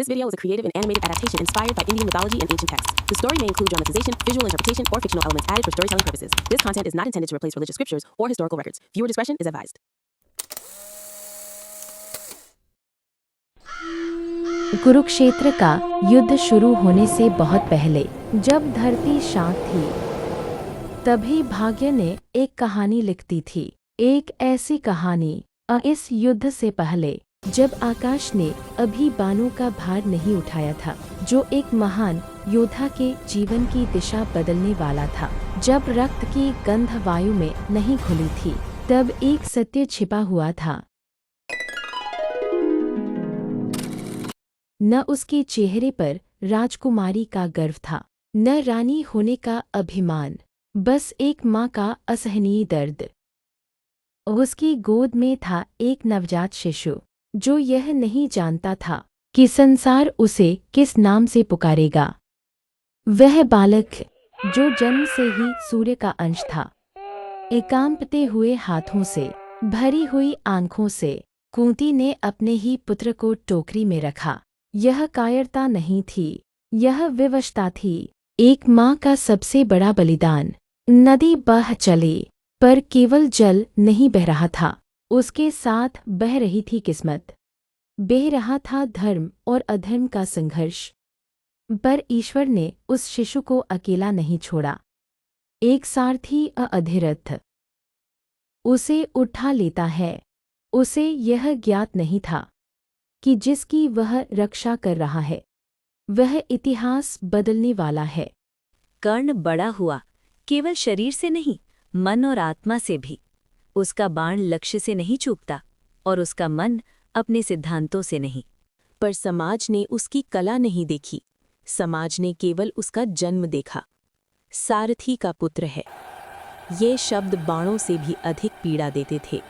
This video is a creative and animated adaptation inspired by Indian mythology and ancient texts. The story may include dramatization, visual interpretation, or fictional elements added for storytelling purposes. This content is not intended to replace religious scriptures or historical records. Viewer discretion is advised. Kurukshetra का युद्ध शुरू होने से बहुत पहले, जब धरती शांत थी, तभी भाग्य ने एक कहानी लिखती थी। एक ऐसी कहानी इस युद्ध से पहले, जब आकाश ने अभी बाणों का भार नहीं उठाया था, जो एक महान योद्धा के जीवन की दिशा बदलने वाला था। जब रक्त की गंध वायु में नहीं घुली थी, तब एक सत्य छिपा हुआ था। न उसके चेहरे पर राजकुमारी का गर्व था, न रानी होने का अभिमान, बस एक माँ का असहनीय दर्द। उसकी गोद में था एक नवजात शिशु, जो यह नहीं जानता था कि संसार उसे किस नाम से पुकारेगा। वह बालक, जो जन्म से ही सूर्य का अंश था, कांपते हुए हाथों से, भरी हुई आंखों से, कुंती ने अपने ही पुत्र को टोकरी में रखा। यह कायरता नहीं थी, यह विवशता थी। एक माँ का सबसे बड़ा बलिदान। नदी बह चली, पर केवल जल नहीं बह रहा था, उसके साथ बह रही थी किस्मत। बह रहा था धर्म और अधर्म का संघर्ष। पर ईश्वर ने उस शिशु को अकेला नहीं छोड़ा। एक सारथी अधीरथ उसे उठा लेता है। उसे यह ज्ञात नहीं था कि जिसकी वह रक्षा कर रहा है, वह इतिहास बदलने वाला है। कर्ण बड़ा हुआ, केवल शरीर से नहीं, मन और आत्मा से भी। उसका बाण लक्ष्य से नहीं चूकता, और उसका मन अपने सिद्धांतों से नहीं। पर समाज ने उसकी कला नहीं देखी, समाज ने केवल उसका जन्म देखा। सारथी का पुत्र है, ये शब्द बाणों से भी अधिक पीड़ा देते थे।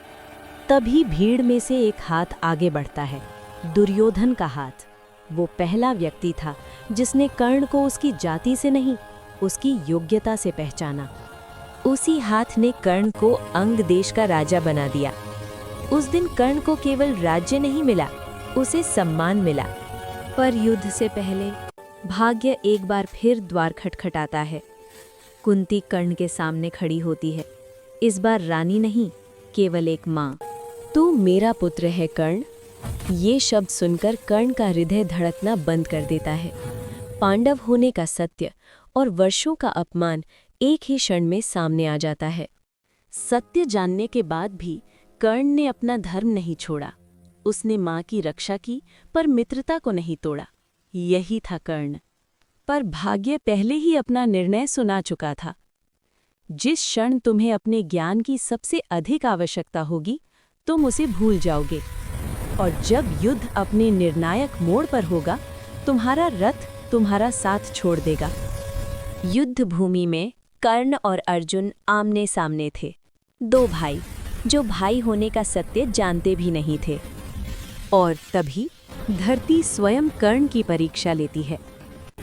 तभी भीड़ में से एक हाथ आगे बढ़ता है, दुर्योधन का हाथ। वो पहला व्यक्ति था जिसने कर्ण को उसकी जाति से नहीं, उसकी योग्यता से पहचाना। उसी हाथ ने कर्ण को अंग देश का राजा बना दिया। उस दिन कर्ण को केवल राज्य नहीं मिला, उसे सम्मान मिला। पर युद्ध से पहले भाग्य एक बार फिर द्वार खटखटाता है। कुंती कर्ण के सामने खड़ी होती है, इस बार रानी नहीं, केवल एक माँ। तू मेरा पुत्र है कर्ण। ये शब्द सुनकर कर्ण का हृदय धड़कना बंद कर देता है। पांडव होने का सत्य और वर्षों का अपमान एक ही क्षण में सामने आ जाता है। सत्य जानने के बाद भी कर्ण ने अपना धर्म नहीं छोड़ा। उसने माँ की रक्षा की, पर मित्रता को नहीं तोड़ा। यही था कर्ण। पर भाग्य पहले ही अपना निर्णय सुना चुका था। जिस क्षण तुम्हें अपने ज्ञान की सबसे अधिक आवश्यकता होगी, तुम उसे भूल जाओगे। और जब युद्ध अपने निर्णायक मोड़ पर होगा, तुम्हारा रथ तुम्हारा साथ छोड़ देगा। युद्ध भूमि में कर्ण और अर्जुन आमने सामने थे, दो भाई जो भाई होने का सत्य जानते भी नहीं थे। और तभी धरती स्वयं कर्ण की परीक्षा लेती है।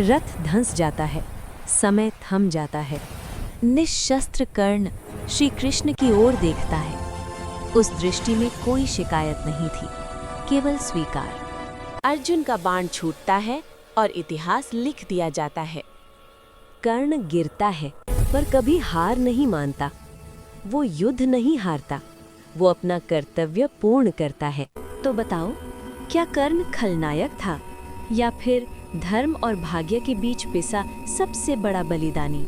रथ धंस जाता है, समय थम जाता है। निशस्त्र कर्ण श्री कृष्ण की ओर देखता है। उस दृष्टि में कोई शिकायत नहीं थी, केवल स्वीकार। अर्जुन का बाण छूटता है और इतिहास लिख दिया जाता है। कर्ण गिरता है, पर कभी हार नहीं मानता। वो युद्ध नहीं हारता, वो अपना कर्तव्य पूर्ण करता है। तो बताओ, क्या कर्ण खलनायक था, या फिर धर्म और भाग्य के बीच पिसा सबसे बड़ा बलिदानी?